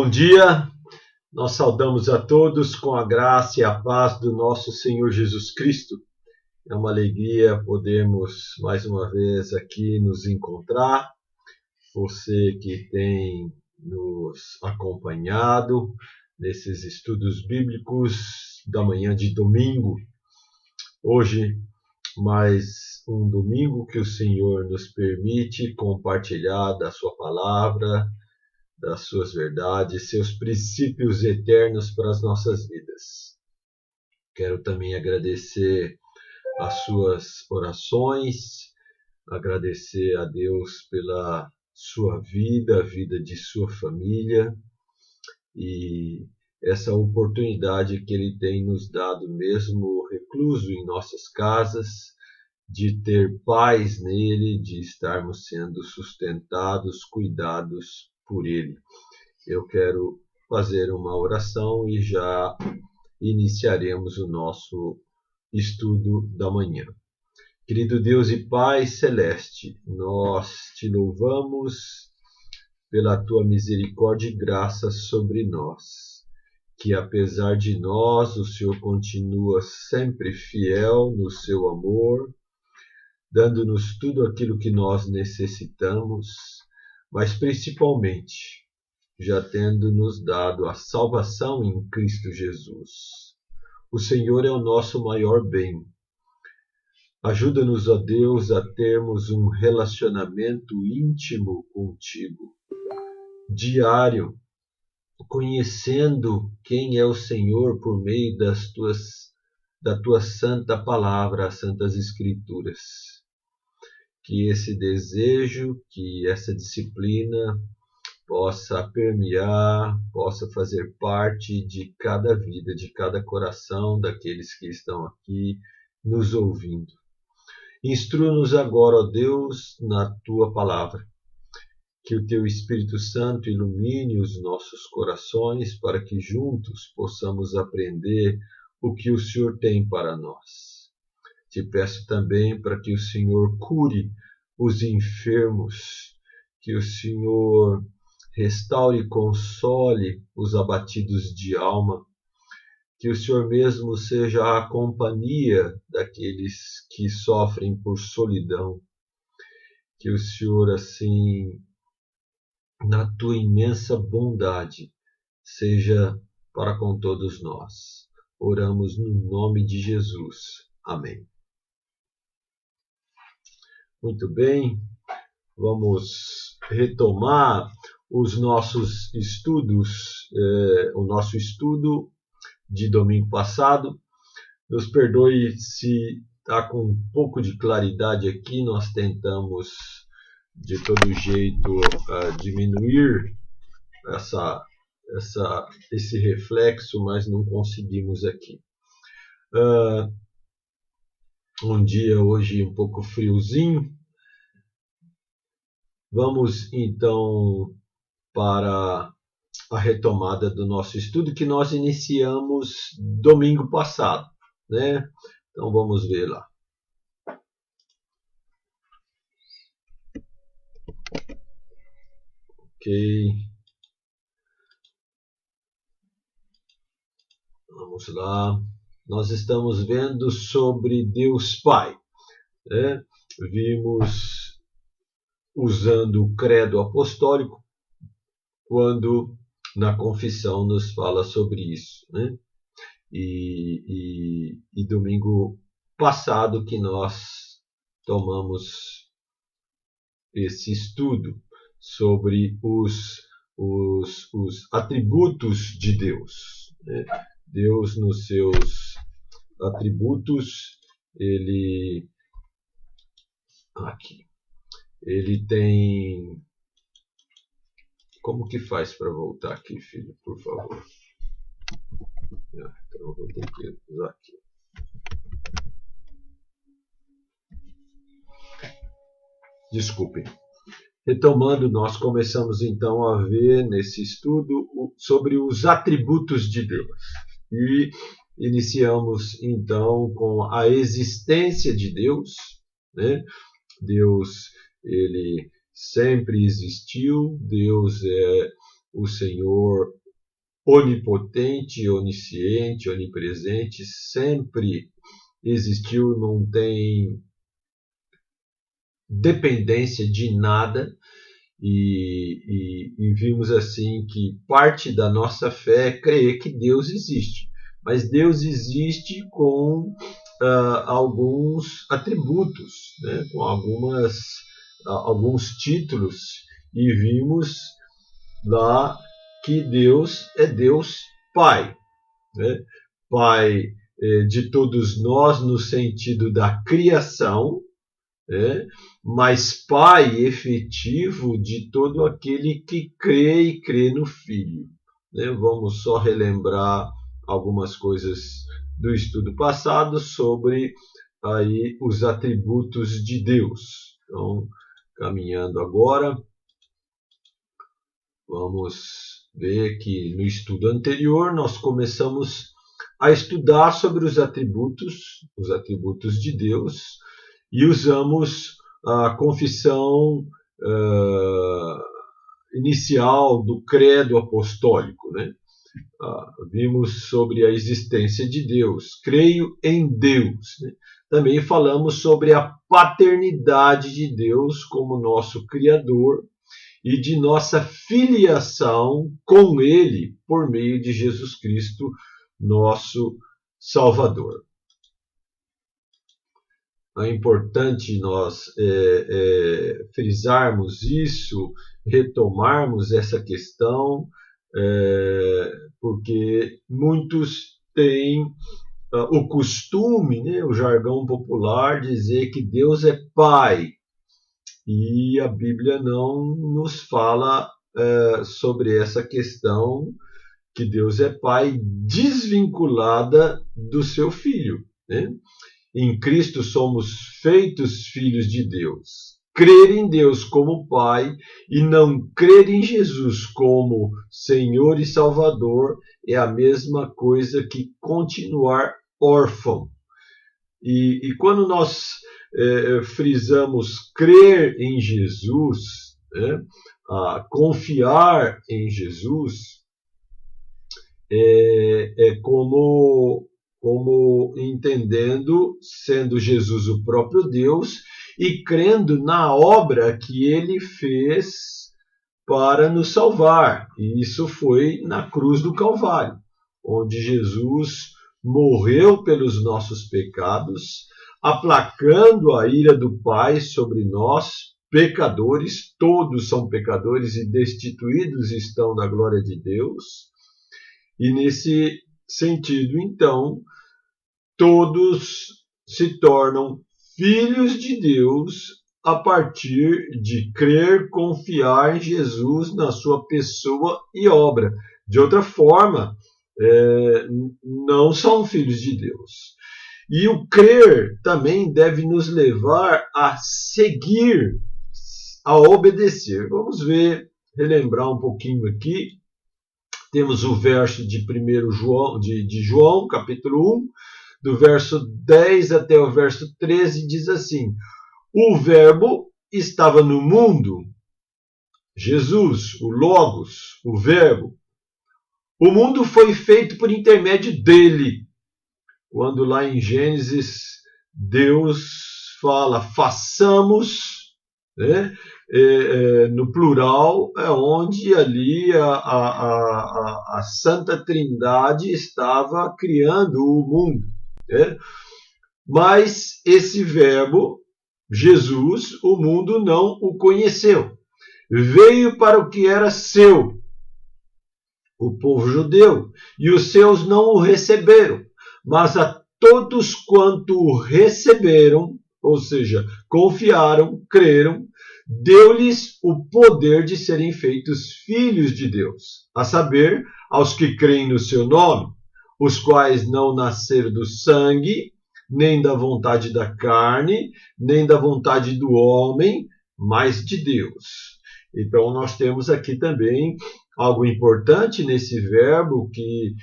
Bom dia, nós saudamos a todos com a graça e a paz do nosso Senhor Jesus Cristo. É uma alegria podermos mais uma vez aqui nos encontrar. Você que tem nos acompanhado nesses estudos bíblicos da manhã de domingo. Hoje, mais um domingo que o Senhor nos permite compartilhar da sua palavra, das suas verdades, seus princípios eternos para as nossas vidas. Quero também agradecer as suas orações, agradecer a Deus pela sua vida, a vida de sua família e essa oportunidade que Ele tem nos dado, mesmo recluso em nossas casas, de ter paz nele, de estarmos sendo sustentados, cuidados por Ele. Eu quero fazer uma oração e já iniciaremos o nosso estudo da manhã. Querido Deus e Pai Celeste, nós te louvamos pela tua misericórdia e graça sobre nós, que apesar de nós, o Senhor continua sempre fiel no seu amor, dando-nos tudo aquilo que nós necessitamos, mas principalmente já tendo nos dado a salvação em Cristo Jesus. O Senhor é o nosso maior bem. Ajuda-nos, ó Deus, a termos um relacionamento íntimo contigo, diário, conhecendo quem é o Senhor por meio da tua santa palavra, as santas escrituras. Que esse desejo, que essa disciplina possa permear, possa fazer parte de cada vida, de cada coração daqueles que estão aqui nos ouvindo. Instrua-nos agora, ó Deus, na tua palavra. Que o teu Espírito Santo ilumine os nossos corações para que juntos possamos aprender o que o Senhor tem para nós. Te peço também para que o Senhor cure os enfermos, que o Senhor restaure e console os abatidos de alma, que o Senhor mesmo seja a companhia daqueles que sofrem por solidão, que o Senhor, assim, na tua imensa bondade, seja para com todos nós. Oramos no nome de Jesus. Amém. Muito bem, vamos retomar os nossos estudos, o nosso estudo de domingo passado. Nos perdoe se está com um pouco de claridade aqui, nós tentamos de todo jeito diminuir esse reflexo, mas não conseguimos aqui. Um dia hoje um pouco friozinho. Vamos então para a retomada do nosso estudo que nós iniciamos domingo passado, né? Então vamos ver lá. Ok. Vamos lá. Nós estamos vendo sobre Deus Pai, né? Vimos usando o credo apostólico quando na confissão nos fala sobre isso, né? E domingo passado que nós tomamos esse estudo sobre os atributos de Deus, né? Deus, nos seus atributos, ele tem... Como que faz para voltar aqui, filho, por favor? Então eu vou ter que usar aqui. Desculpem. Retomando, nós começamos então a ver nesse estudo sobre os atributos de Deus. E iniciamos então com a existência de Deus, né? Deus, ele sempre existiu, Deus é o Senhor onipotente, onisciente, onipresente, sempre existiu, não tem dependência de nada, e vimos assim que parte da nossa fé é crer que Deus existe. Mas Deus existe com alguns atributos, né? Com alguns títulos, e vimos lá que Deus é Deus Pai, né? Pai de todos nós no sentido da criação, né? Mas Pai efetivo de todo aquele que crê e crê no Filho, né? Vamos só relembrar algumas coisas do estudo passado sobre aí os atributos de Deus. Então, caminhando agora, vamos ver que no estudo anterior nós começamos a estudar sobre os atributos de Deus, e usamos a confissão inicial do credo apostólico, né? Vimos sobre a existência de Deus, creio em Deus, né? Também falamos sobre a paternidade de Deus como nosso Criador e de nossa filiação com Ele por meio de Jesus Cristo, nosso Salvador. É importante nós frisarmos isso, retomarmos essa questão, porque muitos têm o costume, né, o jargão popular, dizer que Deus é Pai, e a Bíblia não nos fala sobre essa questão, que Deus é Pai desvinculada do seu Filho, né? Em Cristo somos feitos filhos de Deus. Crer em Deus como Pai e não crer em Jesus como Senhor e Salvador é a mesma coisa que continuar órfão. E quando nós frisamos crer em Jesus, né, confiar em Jesus, como entendendo, sendo Jesus o próprio Deus e crendo na obra que ele fez para nos salvar. E isso foi na cruz do Calvário, onde Jesus morreu pelos nossos pecados, aplacando a ira do Pai sobre nós, pecadores. Todos são pecadores e destituídos estão da glória de Deus. E nesse sentido, então, todos se tornam filhos de Deus a partir de crer, confiar em Jesus, na sua pessoa e obra. De outra forma, não são filhos de Deus. E o crer também deve nos levar a seguir, a obedecer. Vamos relembrar um pouquinho aqui. Temos o verso de 1 João, de João, capítulo 1, do verso 10 até o verso 13, diz assim: o Verbo estava no mundo, Jesus, o Logos, o Verbo. O mundo foi feito por intermédio dele. Quando lá em Gênesis, Deus fala, façamos, né? No plural, é onde ali a Santa Trindade estava criando o mundo, né? Mas esse Verbo, Jesus, o mundo não o conheceu. Veio para o que era seu, o povo judeu, e os seus não o receberam. Mas a todos quanto o receberam, ou seja, confiaram, creram, deu-lhes o poder de serem feitos filhos de Deus, a saber, aos que creem no seu nome, os quais não nasceram do sangue, nem da vontade da carne, nem da vontade do homem, mas de Deus. Então, nós temos aqui também algo importante nesse verbo que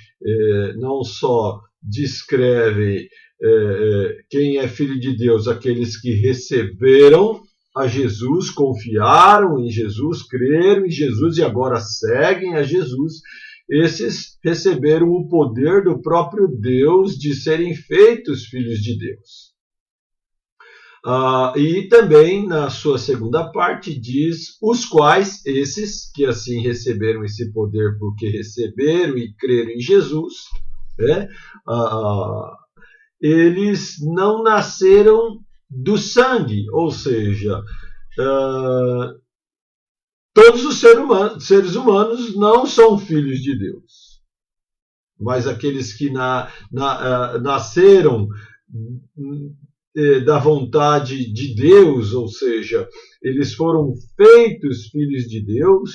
não só descreve quem é filho de Deus, aqueles que receberam a Jesus, confiaram em Jesus, creram em Jesus e agora seguem a Jesus, esses receberam o poder do próprio Deus de serem feitos filhos de Deus. E também, na sua segunda parte, diz: os quais, esses que assim receberam esse poder porque receberam e creram em Jesus, né? Eles não nasceram do sangue, ou seja, todos os seres humanos não são filhos de Deus, mas aqueles que nasceram da vontade de Deus, ou seja, eles foram feitos filhos de Deus,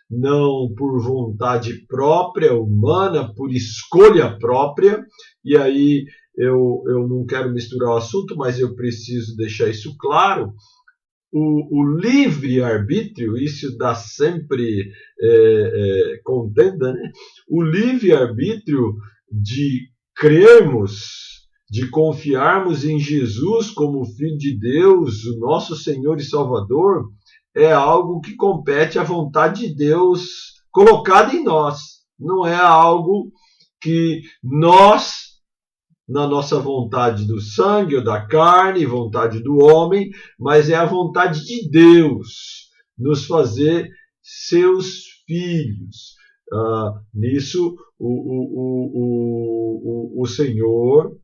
não por vontade própria, humana, por escolha própria, e aí eu não quero misturar o assunto, mas eu preciso deixar isso claro. O livre-arbítrio, isso dá sempre contenda, né? O livre-arbítrio de crermos, de confiarmos em Jesus como Filho de Deus, o nosso Senhor e Salvador, é algo que compete à vontade de Deus colocada em nós. Não é algo que nós, na nossa vontade do sangue ou da carne, vontade do homem, mas é a vontade de Deus nos fazer seus filhos. Nisso, o Senhor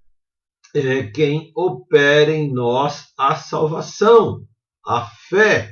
é quem opera em nós a salvação, a fé.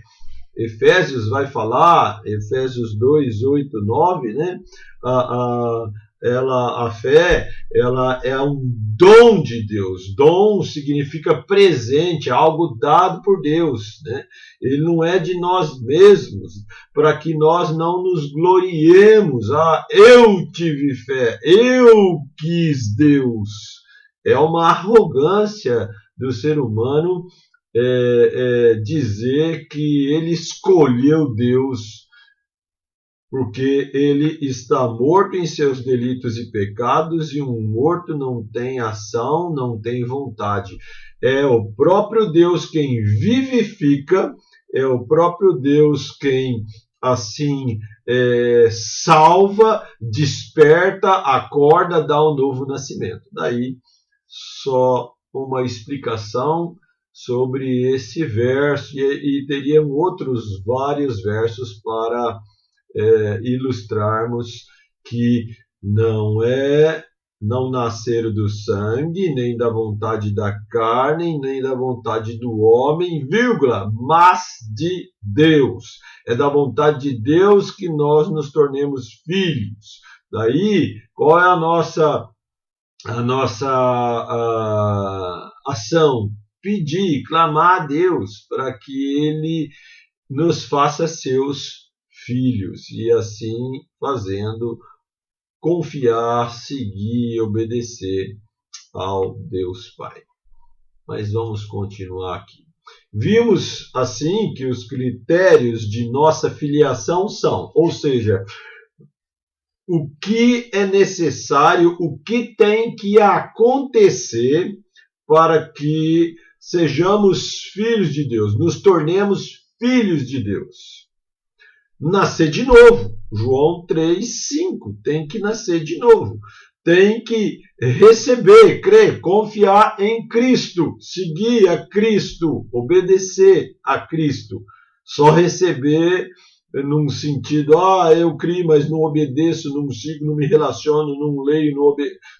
Efésios vai falar, Efésios 2, 8, 9, né? A fé, ela é um dom de Deus. Dom significa presente, algo dado por Deus, né? Ele não é de nós mesmos, para que nós não nos gloriemos. Eu tive fé, eu quis Deus. É uma arrogância do ser humano dizer que ele escolheu Deus, porque ele está morto em seus delitos e pecados, e um morto não tem ação, não tem vontade. É o próprio Deus quem vivifica, é o próprio Deus quem assim salva, desperta, acorda, dá um novo nascimento. Daí só uma explicação sobre esse verso, e teriam outros vários versos para ilustrarmos que não nasceram do sangue, nem da vontade da carne, nem da vontade do homem, mas de Deus. É da vontade de Deus que nós nos tornemos filhos. Daí, qual é a nossa ação? Pedir, clamar a Deus para que Ele nos faça seus filhos, e assim fazendo, confiar, seguir, obedecer ao Deus Pai. Mas vamos continuar aqui. Vimos assim que os critérios de nossa filiação são, ou seja, o que é necessário, o que tem que acontecer para que sejamos filhos de Deus, nos tornemos filhos de Deus. Nascer de novo. João 3:5. Tem que nascer de novo. Tem que receber, crer, confiar em Cristo, seguir a Cristo, obedecer a Cristo. Só receber num sentido, eu criei, mas não obedeço, não sigo, não me relaciono, não leio,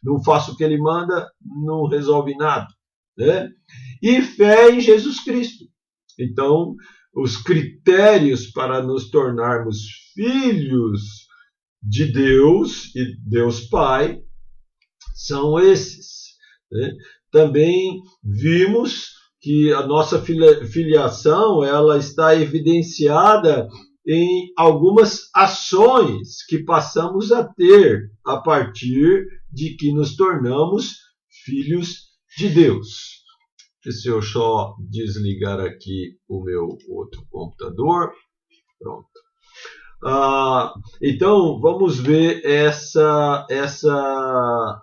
não faço o que ele manda, não resolve nada, né? E fé em Jesus Cristo. Então, os critérios para nos tornarmos filhos de Deus e Deus Pai são esses, né? Também vimos que a nossa filiação ela está evidenciada em algumas ações que passamos a ter a partir de que nos tornamos filhos de Deus. Se eu só desligar aqui o meu outro computador, pronto. Então, vamos ver essa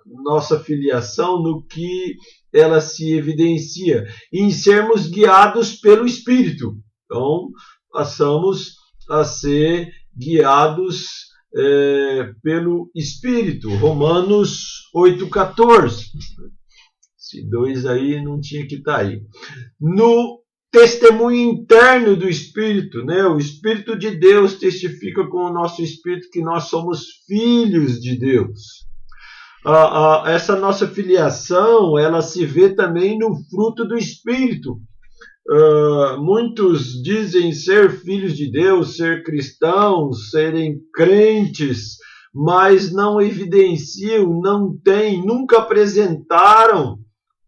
nossa filiação no que ela se evidencia, em sermos guiados pelo Espírito. Então, passamos a ser guiados pelo Espírito. Romanos 8,14. Esse 2 aí não tinha que estar aí. No testemunho interno do Espírito, né? O Espírito de Deus testifica com o nosso Espírito que nós somos filhos de Deus. Essa nossa filiação, ela se vê também no fruto do Espírito. Muitos dizem ser filhos de Deus, ser cristãos, serem crentes, mas não evidenciam, não têm, nunca apresentaram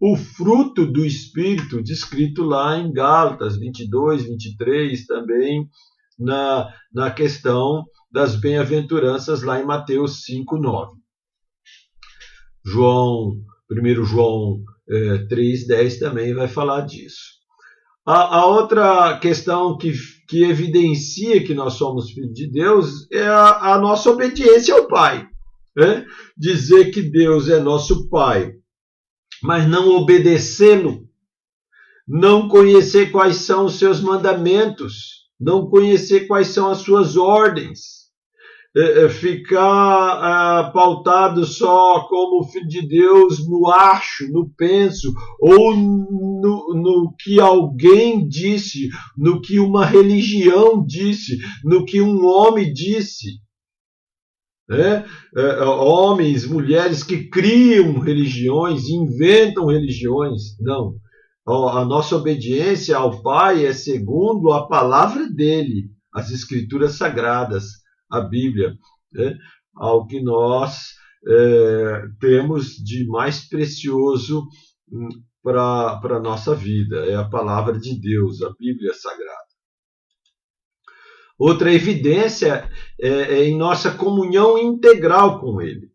o fruto do Espírito, descrito lá em Gálatas 22, 23, também na questão das bem-aventuranças, lá em Mateus 5, 9. 1 João 3, 10 também vai falar disso. A outra questão que evidencia que nós somos filhos de Deus é a nossa obediência ao Pai. Né? Dizer que Deus é nosso Pai, mas não obedecê-lo, não conhecer quais são os seus mandamentos, não conhecer quais são as suas ordens, ficar pautado só como filho de Deus no acho, no penso, ou no que alguém disse, no que uma religião disse, no que um homem disse. Homens, mulheres que criam religiões, inventam religiões. Não. A nossa obediência ao Pai é segundo a palavra dele, as Escrituras Sagradas, a Bíblia, ao que nós temos de mais precioso para a nossa vida. É a palavra de Deus, a Bíblia Sagrada. Outra evidência é em nossa comunhão integral com Ele.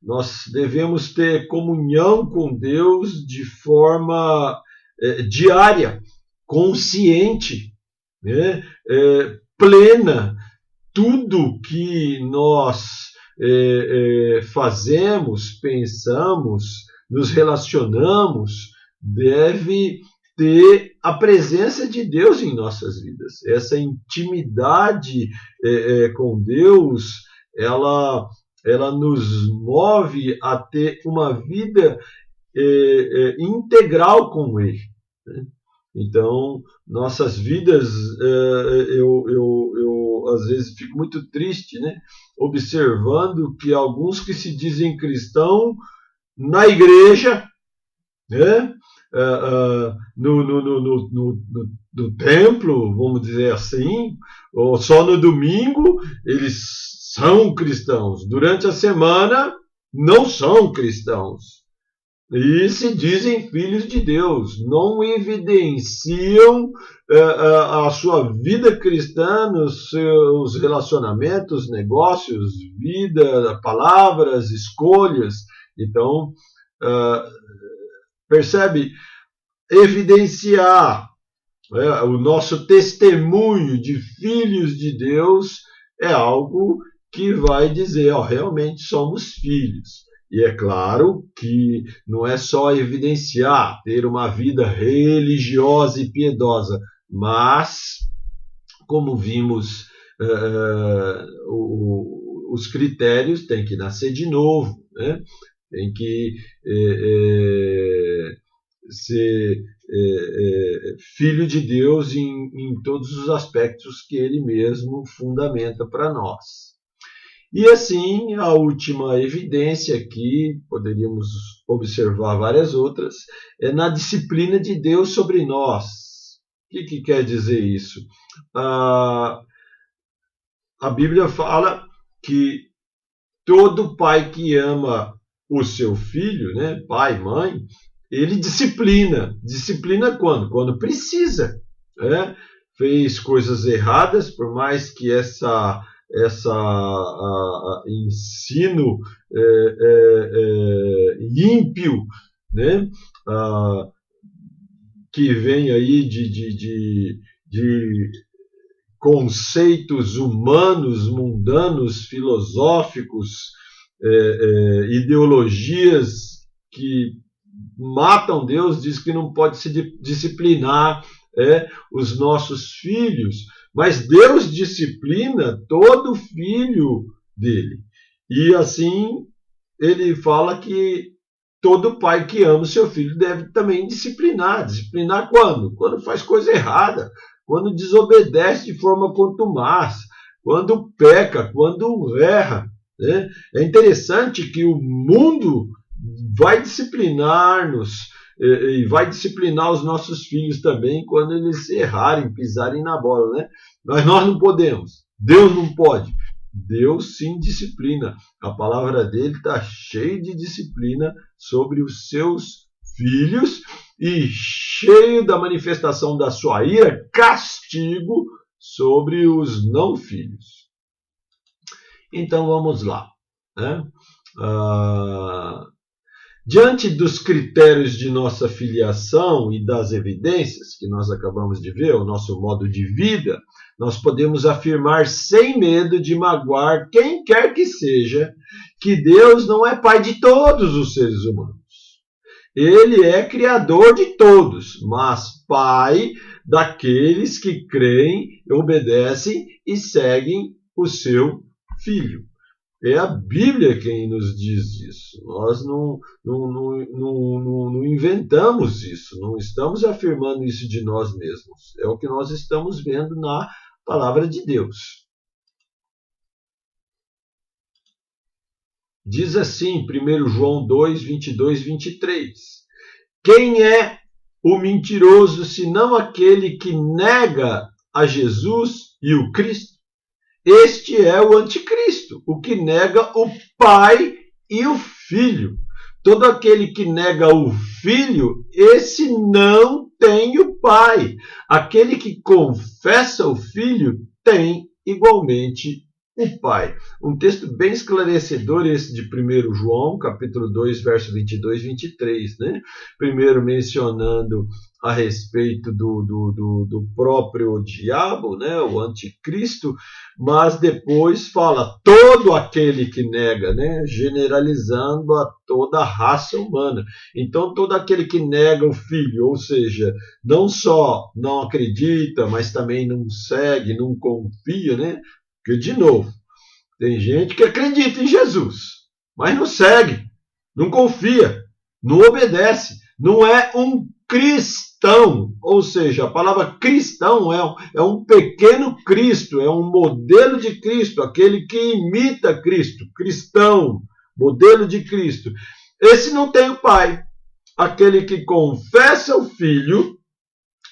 Nós devemos ter comunhão com Deus de forma diária, consciente, plena. Tudo que nós fazemos, pensamos, nos relacionamos, deve ter a presença de Deus em nossas vidas. Essa intimidade com Deus, ela nos move a ter uma vida integral com Ele. Então, nossas vidas, eu às vezes fico muito triste, né, observando que alguns que se dizem cristão na igreja, né, no templo, vamos dizer assim, ou só no domingo, eles são cristãos. Durante a semana, não são cristãos. E se dizem filhos de Deus, não evidenciam a sua vida cristã nos seus relacionamentos, negócios, vida, palavras, escolhas. Então, percebe? Evidenciar o nosso testemunho de filhos de Deus é algo que vai dizer, realmente somos filhos. E é claro que não é só evidenciar, ter uma vida religiosa e piedosa, mas, como vimos, os critérios tem que nascer de novo, né? Tem que ser filho de Deus em todos os aspectos que Ele mesmo fundamenta para nós. E assim, a última evidência aqui, poderíamos observar várias outras, é na disciplina de Deus sobre nós. O que quer dizer isso? A Bíblia fala que todo pai que ama o seu filho, né, pai, mãe, ele disciplina. Disciplina quando? Quando precisa. Fez coisas erradas, por mais que essa ensino ímpio, né, que vem aí de conceitos humanos, mundanos, filosóficos, ideologias que matam Deus, diz que não pode se disciplinar os nossos filhos, mas Deus disciplina todo filho dele. E assim ele fala que todo pai que ama o seu filho deve também disciplinar. Disciplinar quando? Quando faz coisa errada, quando desobedece de forma contumaz, quando peca, quando erra. Né? É interessante que o mundo vai disciplinar-nos e vai disciplinar os nossos filhos também quando eles errarem, pisarem na bola, né? Mas nós não podemos. Deus não pode. Deus sim disciplina. A palavra dele está cheia de disciplina sobre os seus filhos e cheio da manifestação da sua ira, castigo sobre os não filhos. Então vamos lá, né? Diante dos critérios de nossa filiação e das evidências que nós acabamos de ver, o nosso modo de vida, nós podemos afirmar sem medo de magoar quem quer que seja que Deus não é pai de todos os seres humanos. Ele é criador de todos, mas pai daqueles que creem, obedecem e seguem o seu Filho. É a Bíblia quem nos diz isso. Nós não inventamos isso, não estamos afirmando isso de nós mesmos. É o que nós estamos vendo na palavra de Deus. Diz assim, 1 João 2, 22, 23. Quem é o mentiroso, senão aquele que nega a Jesus e o Cristo? Este é o anticristo, o que nega o Pai e o Filho. Todo aquele que nega o Filho, esse não tem o Pai. Aquele que confessa o Filho tem igualmente o Pai. Um texto bem esclarecedor esse de 1 João, capítulo 2, verso 22 e 23. Né? Primeiro mencionando a respeito do próprio diabo, né? O anticristo, mas depois fala todo aquele que nega, né? Generalizando a toda a raça humana. Então todo aquele que nega o Filho, ou seja, não só não acredita, mas também não segue, não confia, né? Porque, de novo, tem gente que acredita em Jesus, mas não segue, não confia, não obedece, não é um cristão. Ou seja, a palavra cristão é um pequeno Cristo, é um modelo de Cristo, aquele que imita Cristo, cristão, modelo de Cristo. Esse não tem o Pai. Aquele que confessa o Filho,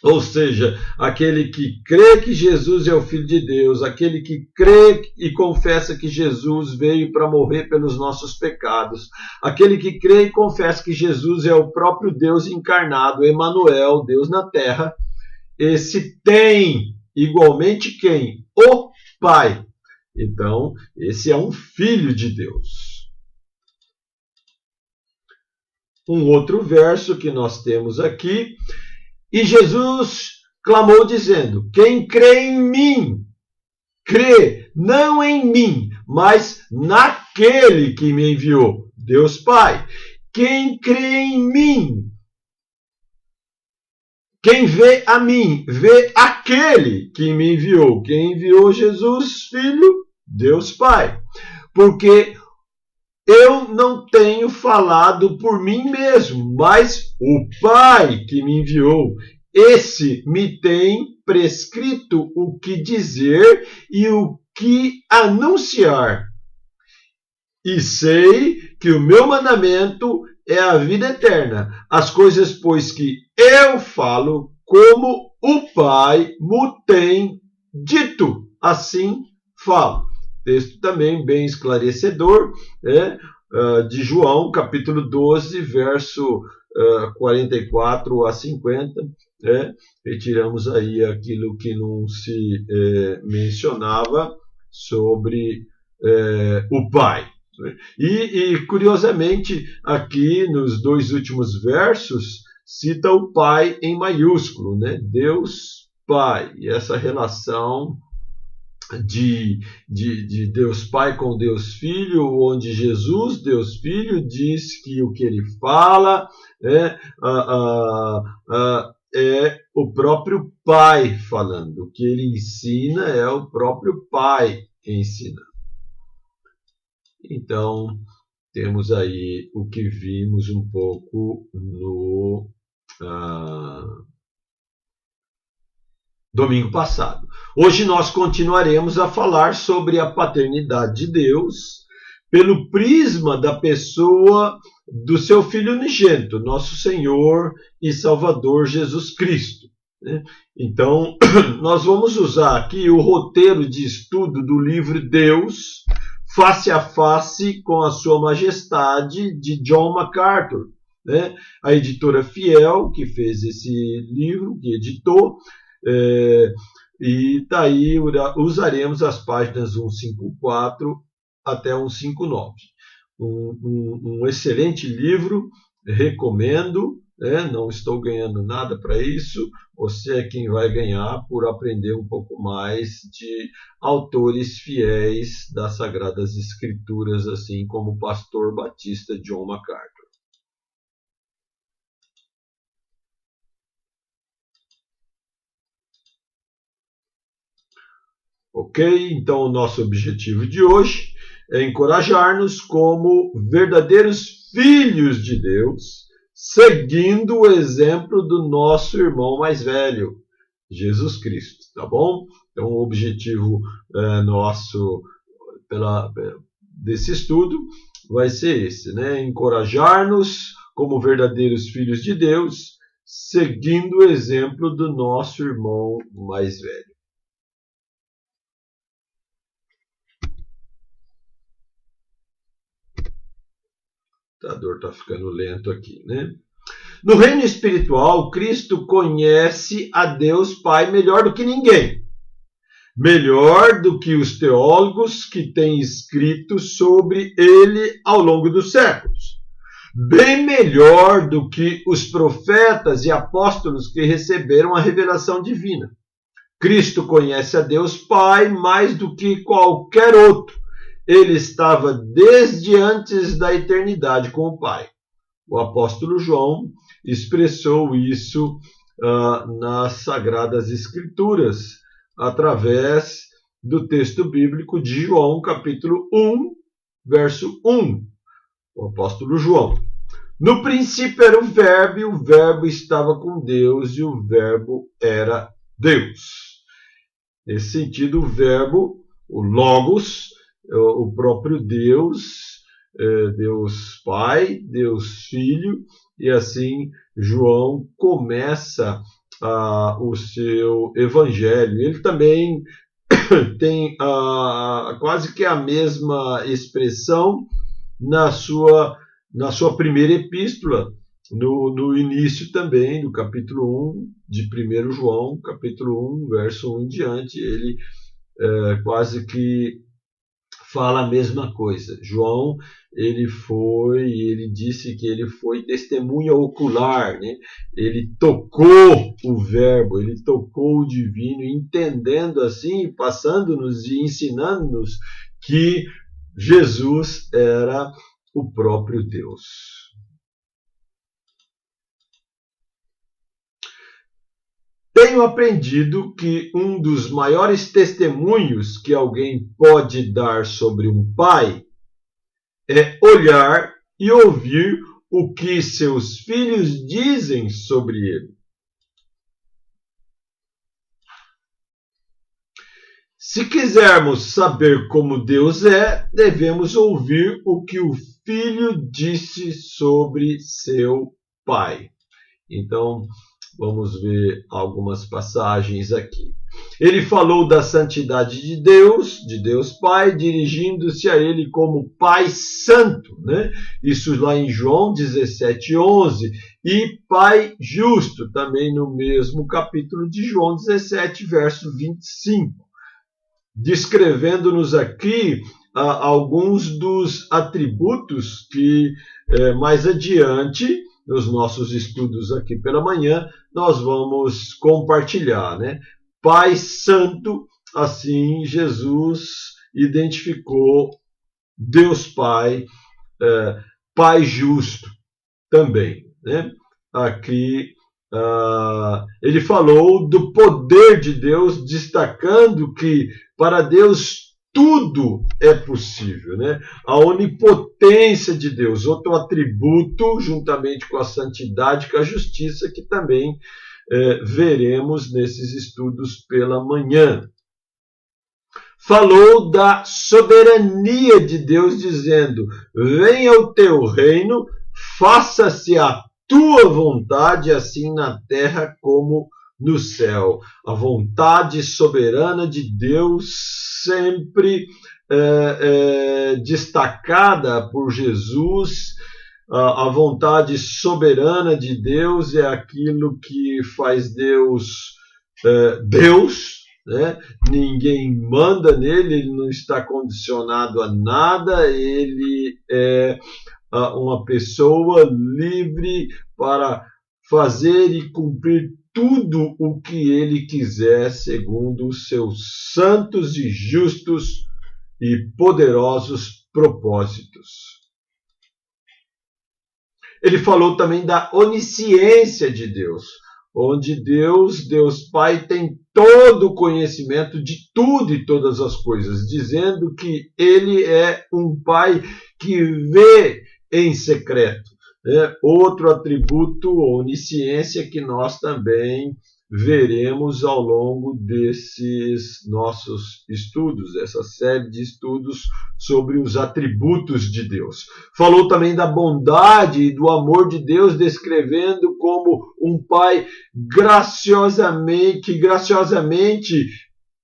ou seja, aquele que crê que Jesus é o Filho de Deus, aquele que crê e confessa que Jesus veio para morrer pelos nossos pecados, aquele que crê e confessa que Jesus é o próprio Deus encarnado, Emanuel, Deus na terra, esse tem igualmente quem? O Pai. Então, esse é um Filho de Deus. Um outro verso que nós temos aqui. E Jesus clamou dizendo, quem crê em mim, crê não em mim, mas naquele que me enviou, Deus Pai. Quem crê em mim, quem vê a mim, vê aquele que me enviou. Quem enviou Jesus, Filho, Deus Pai. Porque eu não tenho falado por mim mesmo, mas o Pai que me enviou, esse me tem prescrito o que dizer e o que anunciar. E sei que o meu mandamento é a vida eterna. As coisas, pois, que eu falo, como o Pai me tem dito, assim falo. Texto também bem esclarecedor, de João, capítulo 12, verso 44 a 50. Retiramos aí aquilo que não se mencionava sobre o Pai. E, curiosamente, aqui nos dois últimos versos, cita o Pai em maiúsculo, né? Deus Pai. E essa relação de Deus Pai com Deus Filho, onde Jesus, Deus Filho, diz que o que ele fala é o próprio Pai falando. O que ele ensina é o próprio Pai ensinando. Então, temos aí o que vimos um pouco no domingo passado. Hoje nós continuaremos a falar sobre a paternidade de Deus pelo prisma da pessoa do seu Filho unigênito, nosso Senhor e Salvador Jesus Cristo. Então, nós vamos usar aqui o roteiro de estudo do livro Deus, Face a Face com a Sua Majestade, de John MacArthur, a editora Fiel, que fez esse livro, que editou, e daí usaremos as páginas 154 até 159. Um excelente livro, recomendo, não estou ganhando nada para isso, você é quem vai ganhar por aprender um pouco mais de autores fiéis das Sagradas Escrituras, assim como o pastor batista John MacArthur. Ok? Então, o nosso objetivo de hoje é encorajar-nos como verdadeiros filhos de Deus, seguindo o exemplo do nosso irmão mais velho, Jesus Cristo, tá bom? Então, o objetivo nosso desse estudo vai ser esse, encorajar-nos como verdadeiros filhos de Deus, seguindo o exemplo do nosso irmão mais velho. O computador está ficando lento aqui, No reino espiritual, Cristo conhece a Deus Pai melhor do que ninguém. Melhor do que os teólogos que têm escrito sobre ele ao longo dos séculos. Bem melhor do que os profetas e apóstolos que receberam a revelação divina. Cristo conhece a Deus Pai mais do que qualquer outro. Ele estava desde antes da eternidade com o Pai. O apóstolo João expressou isso nas Sagradas Escrituras, através do texto bíblico de João, capítulo 1, verso 1. O apóstolo João. No princípio era o Verbo, e o Verbo estava com Deus, e o Verbo era Deus. Nesse sentido, o Verbo, o Logos, o próprio Deus, Deus Pai, Deus Filho, e assim João começa o seu evangelho. Ele também tem quase que a mesma expressão na sua primeira epístola, no início também, no capítulo 1 de 1 João, capítulo 1, verso 1 em diante, ele quase que fala a mesma coisa. João, ele disse que ele foi testemunha ocular, Ele tocou o Verbo, ele tocou o divino, entendendo assim, passando-nos e ensinando-nos que Jesus era o próprio Deus. Tenho aprendido que um dos maiores testemunhos que alguém pode dar sobre um pai é olhar e ouvir o que seus filhos dizem sobre ele. Se quisermos saber como Deus é, devemos ouvir o que o filho disse sobre seu pai. Então, vamos ver algumas passagens aqui. Ele falou da santidade de Deus Pai, dirigindo-se a ele como Pai Santo, Isso lá em João 17:11. E Pai Justo, também no mesmo capítulo de João 17, verso 25. Descrevendo-nos aqui alguns dos atributos que mais adiante, nos nossos estudos aqui pela manhã, nós vamos compartilhar, Pai Santo, assim Jesus identificou Deus Pai, Pai Justo também, Aqui ele falou do poder de Deus, destacando que para Deus tudo é possível, né? A onipotência de Deus, outro atributo, juntamente com a santidade, com a justiça, que também veremos nesses estudos pela manhã. Falou da soberania de Deus, dizendo: venha o teu reino, faça-se a tua vontade, assim na terra como no céu. A vontade soberana de Deus, sempre destacada por Jesus. A vontade soberana de Deus é aquilo que faz Deus Deus, né? Ninguém manda nele, ele não está condicionado a nada, ele é uma pessoa livre para fazer e cumprir tudo o que ele quiser, segundo os seus santos e justos e poderosos propósitos. Ele falou também da onisciência de Deus, onde Deus Pai tem todo o conhecimento de tudo e todas as coisas, dizendo que ele é um Pai que vê em secreto. Outro atributo, onisciência, que nós também veremos ao longo desses nossos estudos, essa série de estudos sobre os atributos de Deus. Falou também da bondade e do amor de Deus, descrevendo como um Pai que graciosamente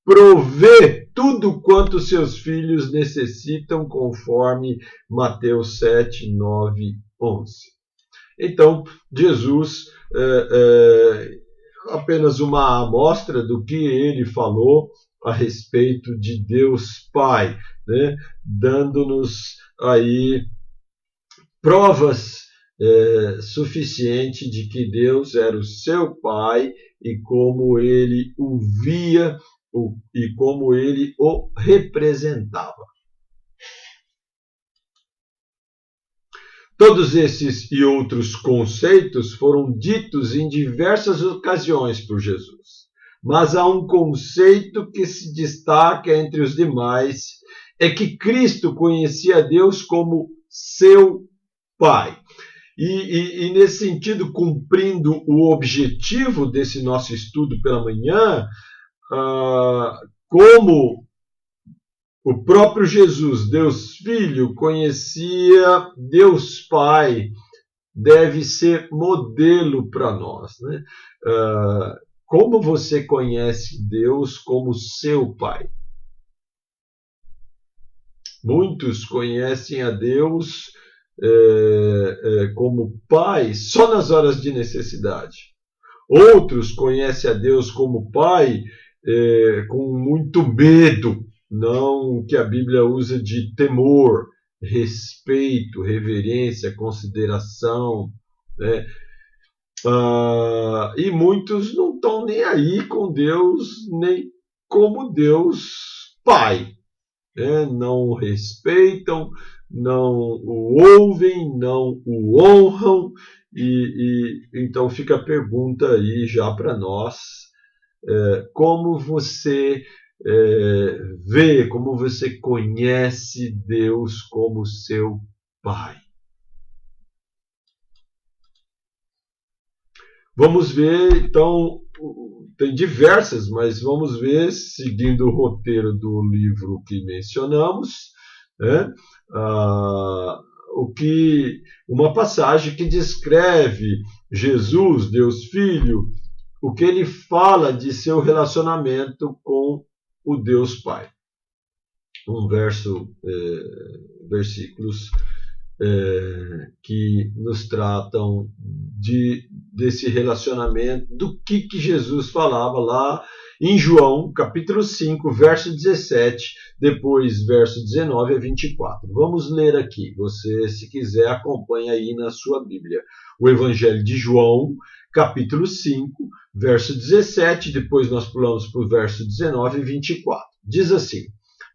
provê tudo quanto seus filhos necessitam, conforme Mateus 7, 9, 11. Então, Jesus apenas uma amostra do que ele falou a respeito de Deus Pai, né? Dando-nos aí provas suficientes de que Deus era o seu Pai e como ele o via e como ele o representava. Todos esses e outros conceitos foram ditos em diversas ocasiões por Jesus. Mas há um conceito que se destaca entre os demais, é que Cristo conhecia Deus como seu Pai. E nesse sentido, cumprindo o objetivo desse nosso estudo pela manhã, como o próprio Jesus, Deus Filho, conhecia Deus Pai, deve ser modelo para nós, né? Como você conhece Deus como seu Pai? Muitos conhecem a Deus como Pai só nas horas de necessidade. Outros conhecem a Deus como Pai com muito medo, não que a Bíblia usa de temor, respeito, reverência, consideração, né? E muitos não estão nem aí com Deus, nem como Deus Pai, né? Não o respeitam, não o ouvem, não o honram, e então fica a pergunta aí já para nós, como você vê, como você conhece Deus como seu Pai? Vamos ver, então, tem diversas, mas vamos ver, seguindo o roteiro do livro que mencionamos, né? Uma passagem que descreve Jesus, Deus Filho, o que ele fala de seu relacionamento com o Deus Pai. Versículos que nos tratam desse relacionamento, do que Jesus falava lá em João, capítulo 5, verso 17, depois verso 19 a 24. Vamos ler aqui, você, se quiser, acompanhe aí na sua Bíblia. O Evangelho de João, capítulo 5, verso 17, depois nós pulamos para o verso 19 e 24. Diz assim: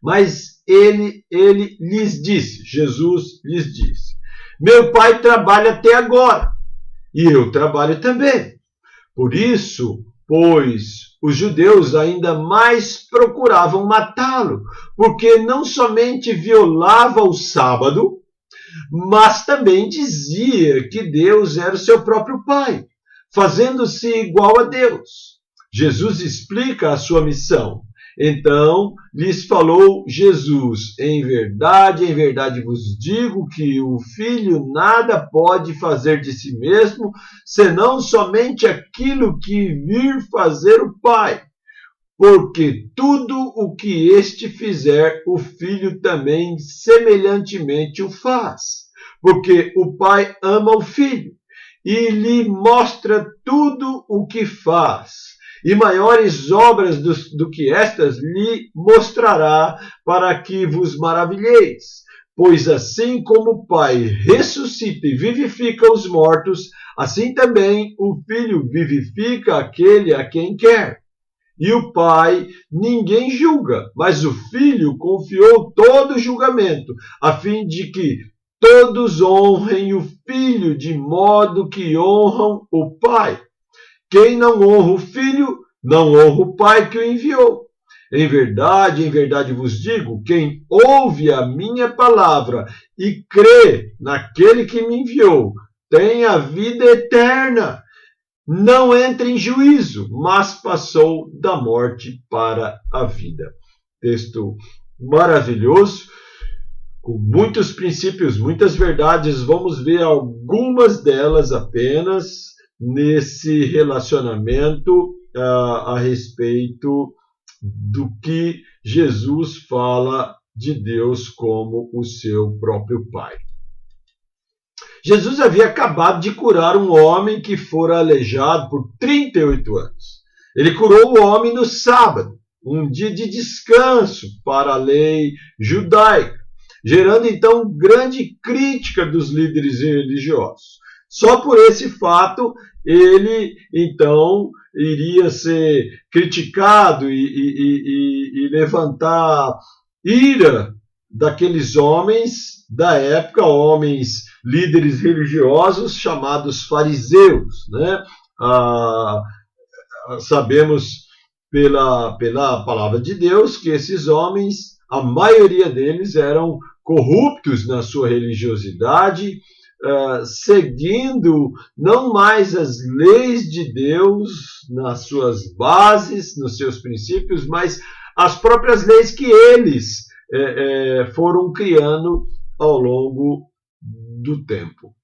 mas ele lhes disse, Jesus lhes disse: meu Pai trabalha até agora, e eu trabalho também. Por isso, pois, os judeus ainda mais procuravam matá-lo, porque não somente violava o sábado, mas também dizia que Deus era o seu próprio Pai, fazendo-se igual a Deus. Jesus explica a sua missão. Então lhes falou Jesus: em verdade vos digo que o Filho nada pode fazer de si mesmo, senão somente aquilo que vir fazer o Pai. Porque tudo o que este fizer, o Filho também semelhantemente o faz. Porque o Pai ama o Filho e lhe mostra tudo o que faz. E maiores obras do que estas lhe mostrará, para que vos maravilheis. Pois assim como o Pai ressuscita e vivifica os mortos, assim também o Filho vivifica aquele a quem quer. E o Pai ninguém julga, mas o Filho confiou todo o julgamento, a fim de que todos honrem o Filho de modo que honram o Pai. Quem não honra o Filho, não honra o Pai que o enviou. Em verdade vos digo, quem ouve a minha palavra e crê naquele que me enviou, tem a vida eterna. Não entra em juízo, mas passou da morte para a vida. Texto maravilhoso, com muitos princípios, muitas verdades. Vamos ver algumas delas apenas nesse relacionamento a respeito do que Jesus fala de Deus como o seu próprio Pai. Jesus havia acabado de curar um homem que fora aleijado por 38 anos. Ele curou o homem no sábado, um dia de descanso para a lei judaica, gerando então grande crítica dos líderes religiosos. Só por esse fato, ele então iria ser criticado e levantar ira daqueles homens da época, homens líderes religiosos chamados fariseus, né? Sabemos pela palavra de Deus que esses homens, a maioria deles eram corruptos na sua religiosidade, seguindo não mais as leis de Deus nas suas bases, nos seus princípios, mas as próprias leis que eles foram criando ao longo do tempo.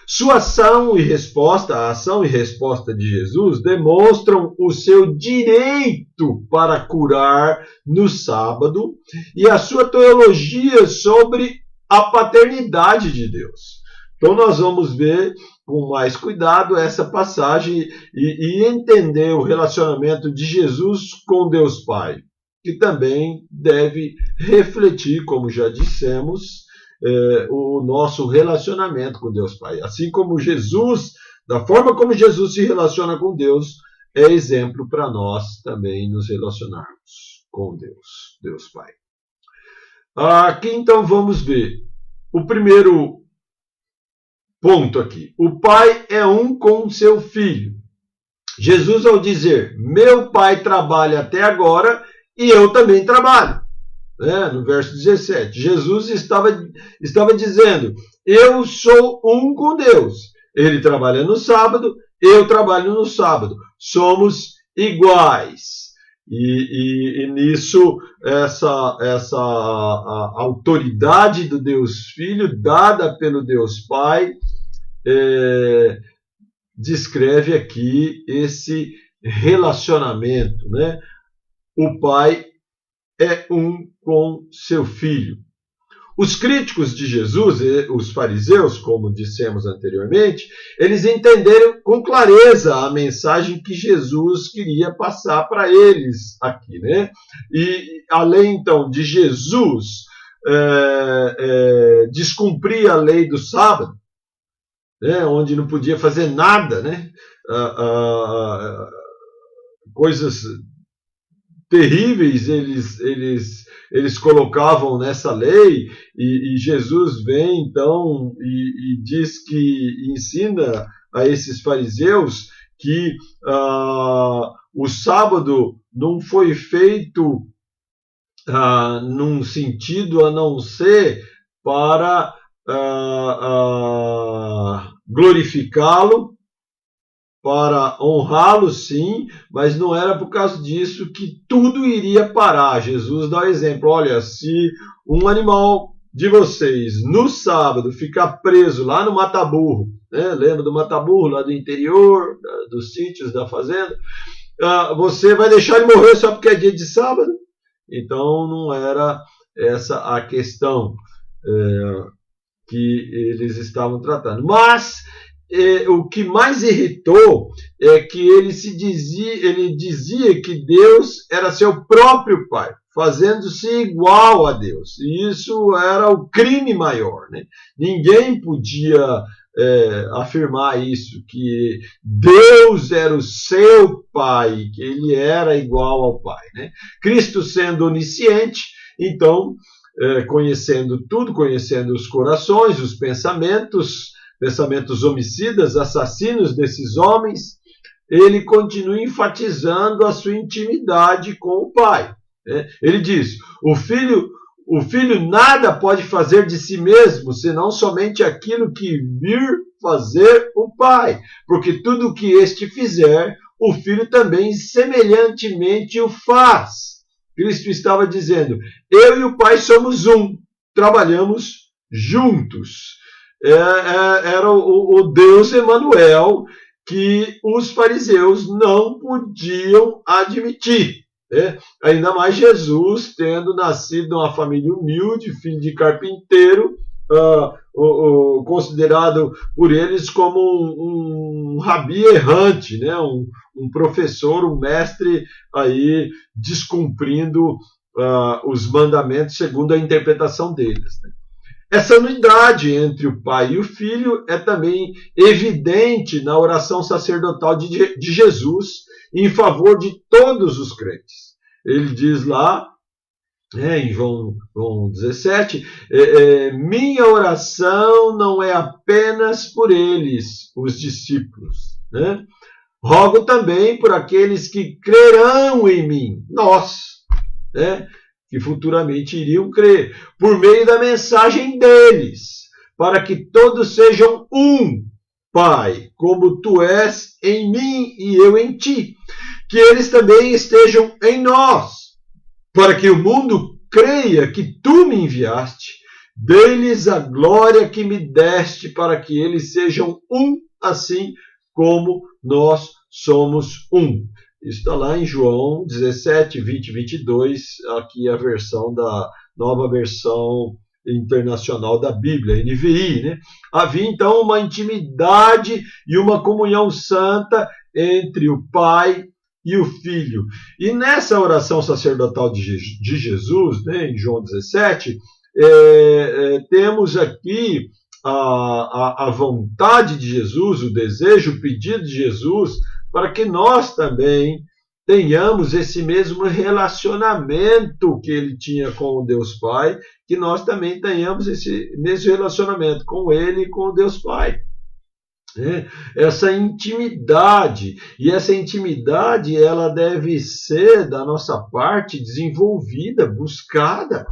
Sua ação e resposta, a ação e resposta de Jesus demonstram o seu direito para curar no sábado e a sua teologia sobre a paternidade de Deus. Então nós vamos ver com mais cuidado essa passagem e entender o relacionamento de Jesus com Deus Pai, que também deve refletir, como já dissemos, o nosso relacionamento com Deus Pai. Assim como Jesus, da forma como Jesus se relaciona com Deus, é exemplo para nós também nos relacionarmos com Deus, Deus Pai. Aqui então vamos ver o primeiro ponto aqui. O Pai é um com seu Filho. Jesus, ao dizer, meu Pai trabalha até agora e eu também trabalho. No verso 17, Jesus estava dizendo, eu sou um com Deus. Ele trabalha no sábado, eu trabalho no sábado. Somos iguais. E nisso, essa autoridade do Deus Filho, dada pelo Deus Pai, descreve aqui esse relacionamento, né? O Pai é um com seu Filho. Os críticos de Jesus, os fariseus, como dissemos anteriormente, eles entenderam com clareza a mensagem que Jesus queria passar para eles aqui, né? E além então de Jesus descumprir a lei do sábado, né, onde não podia fazer nada, né? Coisas terríveis eles colocavam nessa lei, e Jesus vem então e diz que ensina a esses fariseus que o sábado não foi feito num sentido a não ser para glorificá-lo, para honrá-lo, sim, mas não era por causa disso que tudo iria parar. Jesus dá o exemplo: olha, se um animal de vocês no sábado ficar preso lá no mata-burro, né? Lembra do mata-burro lá do interior, dos sítios, da fazenda? Você vai deixar ele morrer só porque é dia de sábado? Então não era essa a questão que eles estavam tratando. Mas o que mais irritou é que ele dizia que Deus era seu próprio Pai, fazendo-se igual a Deus. E isso era o crime maior, né? Ninguém podia afirmar isso, que Deus era o seu Pai, que ele era igual ao Pai, né? Cristo sendo onisciente, então, conhecendo tudo, conhecendo os corações, os pensamentos homicidas, assassinos desses homens, ele continua enfatizando a sua intimidade com o Pai. Ele diz: o filho nada pode fazer de si mesmo, senão somente aquilo que vir fazer o Pai, porque tudo o que este fizer, o Filho também semelhantemente o faz. Cristo estava dizendo: eu e o Pai somos um, trabalhamos juntos. Era o Deus Emanuel que os fariseus não podiam admitir. Ainda mais Jesus, tendo nascido numa família humilde, filho de carpinteiro, considerado por eles como um rabi errante, né? um professor, um mestre aí descumprindo os mandamentos segundo a interpretação deles, né? Essa unidade entre o Pai e o Filho é também evidente na oração sacerdotal de Jesus em favor de todos os crentes. Ele diz lá, em João 17, minha oração não é apenas por eles, os discípulos, né? Rogo também por aqueles que crerão em mim, nós, né? Que futuramente iriam crer, por meio da mensagem deles, para que todos sejam um, Pai, como tu és em mim e eu em ti, que eles também estejam em nós, para que o mundo creia que tu me enviaste, dê-lhes a glória que me deste, para que eles sejam um, assim como nós somos um. Está lá em João 17, 20 e 22, aqui a versão nova versão internacional da Bíblia, NVI, né? Havia então uma intimidade e uma comunhão santa entre o Pai e o Filho. E nessa oração sacerdotal de Jesus, né, em João 17, temos aqui a vontade de Jesus, o desejo, o pedido de Jesus, para que nós também tenhamos esse mesmo relacionamento que ele tinha com o Deus Pai, que nós também tenhamos esse mesmo relacionamento com ele e com o Deus Pai. Essa intimidade, e essa intimidade ela deve ser da nossa parte desenvolvida, buscada,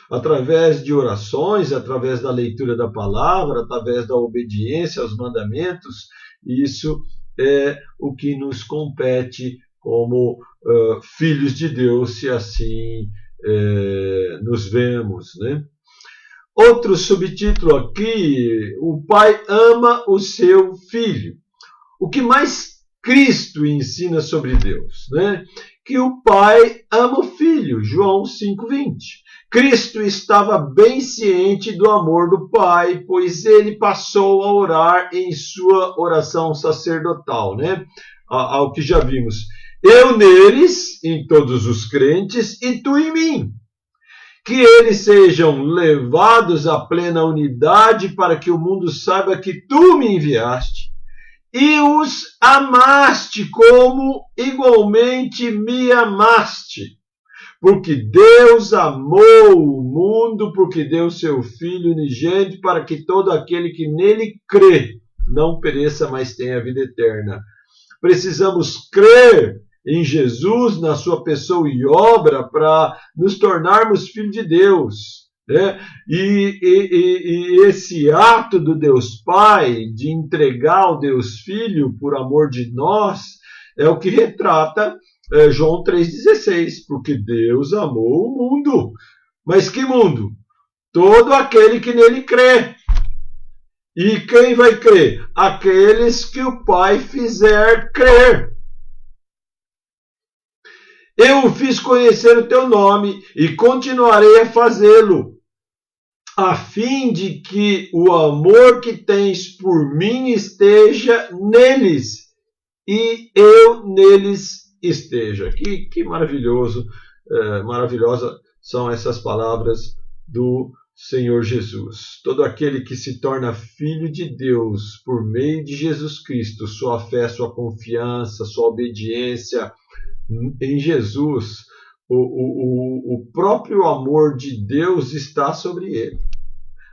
através de orações, através da leitura da palavra, através da obediência aos mandamentos. Isso é o que nos compete como filhos de Deus, se assim nos vemos, né? Outro subtítulo aqui: o Pai ama o seu Filho. O que mais Cristo ensina sobre Deus, né? Que o Pai ama o Filho, João 5,20. Cristo estava bem ciente do amor do Pai, pois ele passou a orar em sua oração sacerdotal, né? Ao que já vimos. Eu neles, em todos os crentes, e tu em mim. Que eles sejam levados à plena unidade, para que o mundo saiba que tu me enviaste e os amaste como igualmente me amaste. Porque Deus amou o mundo, porque deu seu Filho unigênito, para que todo aquele que nele crê não pereça, mas tenha vida eterna. Precisamos crer em Jesus, na sua pessoa e obra, para nos tornarmos filhos de Deus. Né? E esse ato do Deus Pai de entregar o Deus Filho por amor de nós é o que retrata João 3,16, porque Deus amou o mundo. Mas que mundo? Todo aquele que nele crê. E quem vai crer? Aqueles que o Pai fizer crer. Eu o fiz conhecer o teu nome e continuarei a fazê-lo, a fim de que o amor que tens por mim esteja neles e eu neles esteja. Que maravilhoso, maravilhosa são essas palavras do Senhor Jesus. Todo aquele que se torna filho de Deus por meio de Jesus Cristo, sua fé, sua confiança, sua obediência em Jesus, o próprio amor de Deus está sobre ele.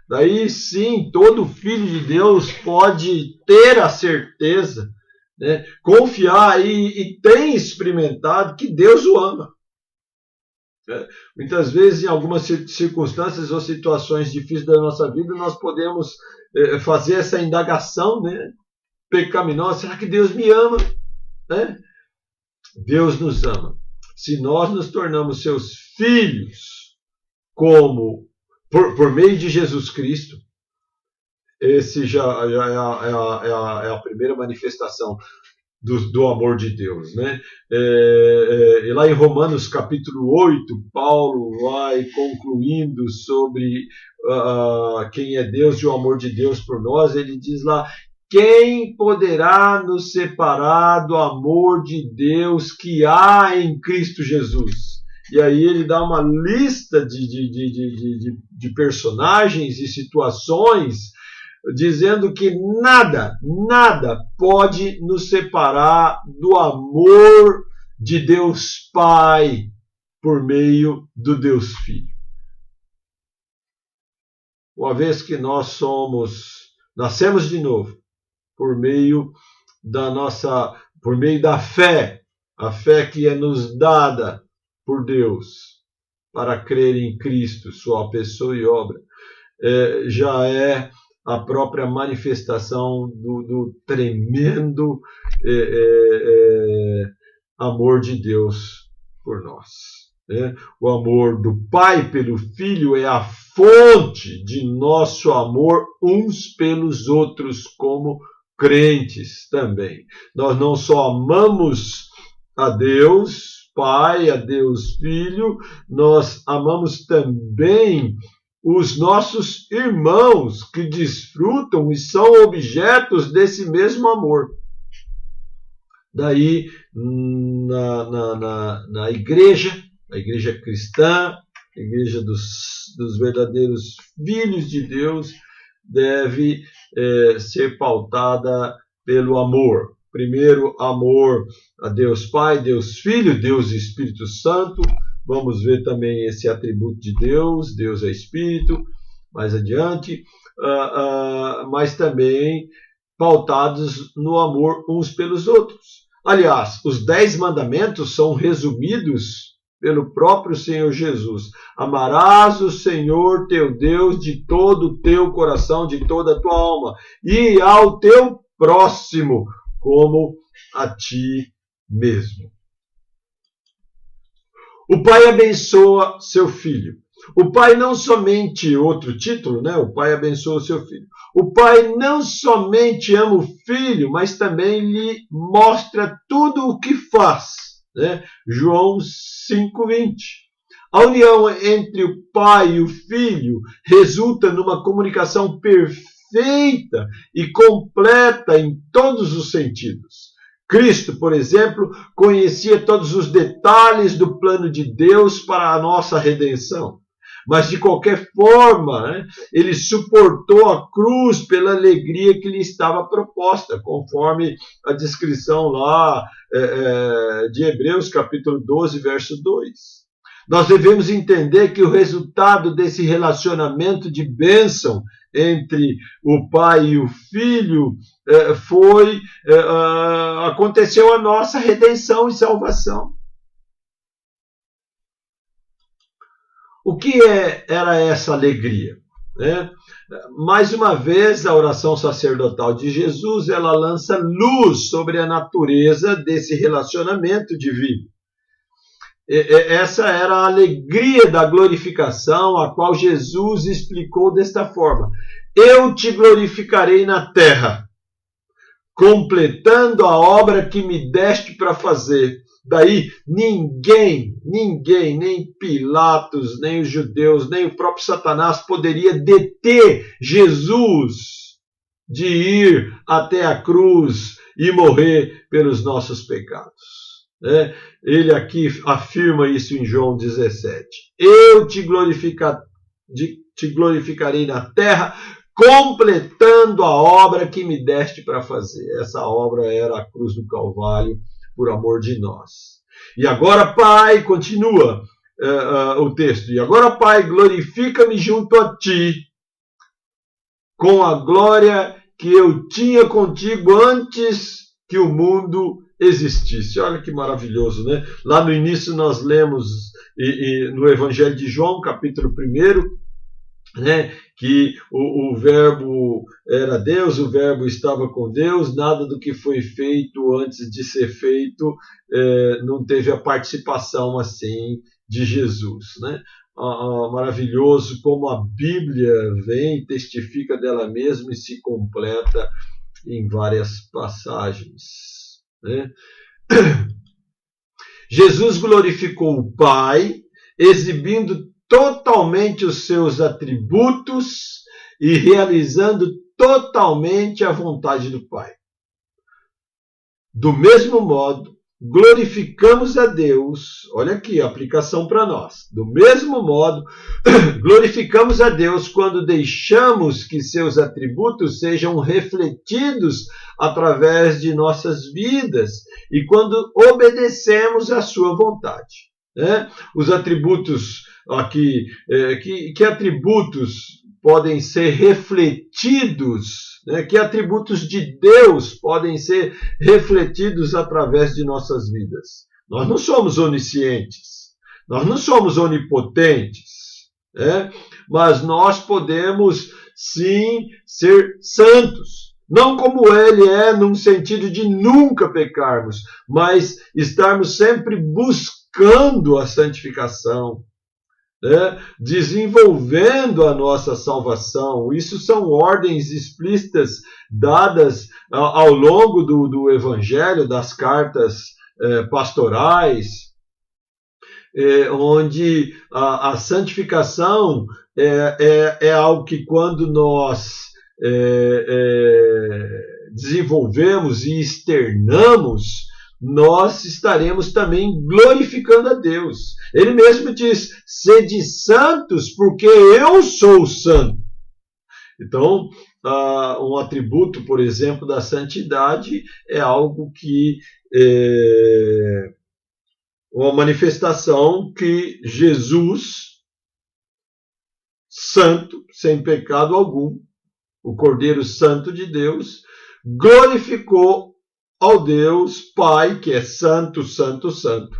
Daí sim, todo filho de Deus pode ter a certeza, né, confiar e tem experimentado que Deus o ama. Muitas vezes, em algumas circunstâncias ou situações difíceis da nossa vida, nós podemos fazer essa indagação, né, pecaminosa: será que Deus me ama? Né? Deus nos ama. Se nós nos tornamos seus filhos por meio de Jesus Cristo, esse já é a primeira manifestação do amor de Deus. Né? E lá em Romanos capítulo 8, Paulo vai concluindo sobre quem é Deus e o amor de Deus por nós. Ele diz lá: quem poderá nos separar do amor de Deus que há em Cristo Jesus? E aí ele dá uma lista de personagens e situações, dizendo que nada pode nos separar do amor de Deus Pai por meio do Deus Filho. Uma vez que nós nascemos de novo, por meio da fé, a fé que é nos dada por Deus para crer em Cristo, sua pessoa e obra, já é a própria manifestação do tremendo amor de Deus por nós. Né? O amor do Pai pelo Filho é a fonte de nosso amor uns pelos outros como crentes também. Nós não só amamos a Deus Pai, a Deus Filho, nós amamos também os nossos irmãos que desfrutam e são objetos desse mesmo amor. Daí, na igreja cristã, a igreja dos verdadeiros filhos de Deus, deve ser pautada pelo amor. Primeiro, amor a Deus Pai, Deus Filho, Deus Espírito Santo. Vamos ver também esse atributo de Deus. Deus é Espírito, mais adiante. Mas também pautados no amor uns pelos outros. Aliás, os 10 mandamentos são resumidos pelo próprio Senhor Jesus. Amarás o Senhor teu Deus de todo o teu coração, de toda a tua alma, e ao teu próximo como a ti mesmo. O Pai abençoa seu Filho. O Pai não somente, outro título, né? O Pai abençoa o seu Filho. O Pai não somente ama o Filho, mas também lhe mostra tudo o que faz. Né? João 5,20. A união entre o Pai e o Filho resulta numa comunicação perfeita e completa em todos os sentidos. Cristo, por exemplo, conhecia todos os detalhes do plano de Deus para a nossa redenção. Mas, de qualquer forma, né, ele suportou a cruz pela alegria que lhe estava proposta, conforme a descrição lá de Hebreus, capítulo 12, verso 2. Nós devemos entender que o resultado desse relacionamento de bênção entre o Pai e o Filho, aconteceu a nossa redenção e salvação. O que era essa alegria? Mais uma vez, a oração sacerdotal de Jesus, ela lança luz sobre a natureza desse relacionamento divino. Essa era a alegria da glorificação, a qual Jesus explicou desta forma: eu te glorificarei na terra, completando a obra que me deste para fazer. Daí ninguém, nem Pilatos, nem os judeus, nem o próprio Satanás poderia deter Jesus de ir até a cruz e morrer pelos nossos pecados. Ele aqui afirma isso em João 17. Eu te glorificarei na terra, completando a obra que me deste para fazer. Essa obra era a cruz do Calvário, por amor de nós. E agora, Pai, continua o texto, e agora, Pai, glorifica-me junto a ti, com a glória que eu tinha contigo antes que o mundo existisse. Olha que maravilhoso, né? Lá no início nós lemos no Evangelho de João, capítulo 1, que o verbo era Deus, o verbo estava com Deus, nada do que foi feito antes de ser feito não teve a participação assim de Jesus, né? Maravilhoso como a Bíblia vem e testifica dela mesma e se completa em várias passagens, né? Jesus glorificou o Pai, exibindo totalmente os seus atributos e realizando totalmente a vontade do Pai. Do mesmo modo, glorificamos a Deus, olha aqui a aplicação para nós. Do mesmo modo, glorificamos a Deus quando deixamos que seus atributos sejam refletidos através de nossas vidas e quando obedecemos à sua vontade. Os atributos aqui, que atributos podem ser refletidos, que atributos de Deus podem ser refletidos através de nossas vidas? Nós não somos oniscientes, nós não somos onipotentes, mas nós podemos sim ser santos. Não como ele é, num sentido de nunca pecarmos, mas estarmos sempre buscando a santificação, desenvolvendo a nossa salvação. Isso são ordens explícitas dadas ao longo do Evangelho, das cartas pastorais, onde a santificação é algo que quando nós desenvolvemos e externamos, nós estaremos também glorificando a Deus. Ele mesmo diz: sede santos, porque eu sou santo. Então, um atributo, por exemplo, da santidade é algo que uma manifestação que Jesus, santo, sem pecado algum, o Cordeiro Santo de Deus, glorificou ao Deus Pai, que é santo, santo, santo.